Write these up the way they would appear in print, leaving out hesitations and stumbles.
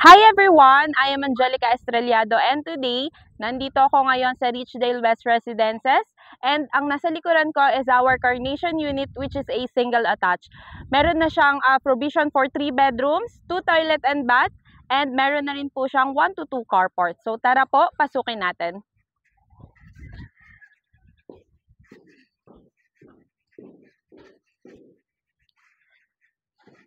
Hi everyone! I am Angelica Estrellado and today, nandito ako ngayon sa Richdale West Residences and ang nasa likuran ko is our Carnation unit which is a single attached. Meron na siyang provision for 3 bedrooms, 2 toilet and bath, and meron na rin po siyang 1 to 2 carport. So tara po, pasukin natin.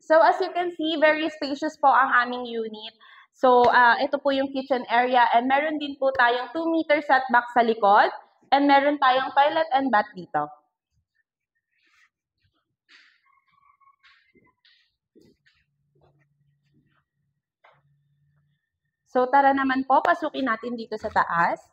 So as you can see, very spacious po ang aming unit. So ito po yung kitchen area and meron din po tayong 2 meter setback sa likod and meron tayong toilet and bath dito. So tara naman po, pasukin natin dito sa taas.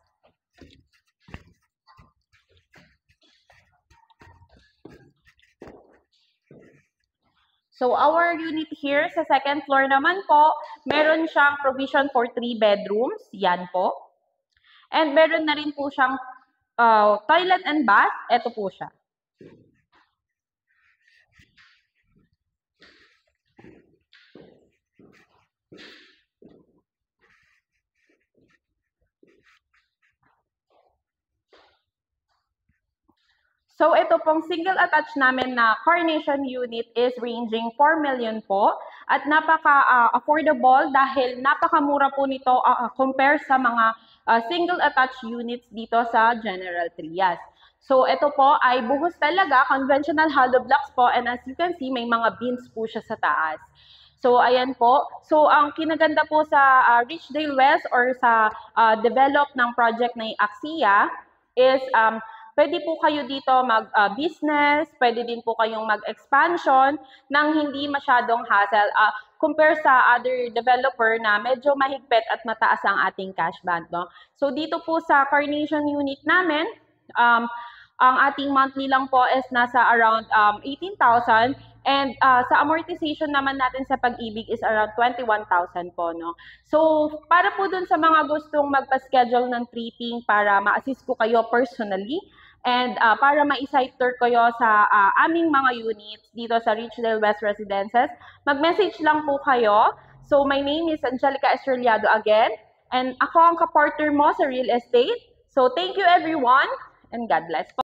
So our unit here sa second floor naman po, meron siyang provision for 3 bedrooms, yan po. And meron na rin po siyang toilet and bath, ito po siya. So ito pong single attached namin na Carnation unit is ranging 4 million po at napaka-affordable dahil napakamura po nito compare sa mga single attached units dito sa General Trias. So ito po ay buhos talaga, conventional hollow blocks po, and as you can see may mga beams po siya sa taas. So ayan po. So ang kinaganda po sa Richdale West or sa develop ng project na Axia is pwede po kayo dito mag-business, pwede din po kayong mag-expansion nang hindi masyadong hassle compare sa other developer na medyo mahigpit at mataas ang ating cash band. No? So dito po sa Carnation unit namin, ang ating monthly lang po is nasa around 18,000 and sa amortization naman natin sa Pag-ibig is around 21,000 po. No? So para po dun sa mga gustong magpa-schedule ng tripping para ma-assist ko kayo personally, and para ma-site tour kayo sa aming mga units dito sa Richdale West Residences, mag-message lang po kayo. So my name is Angelica Estrellado again, and ako ang kapartner mo sa real estate. So thank you everyone, and God bless po.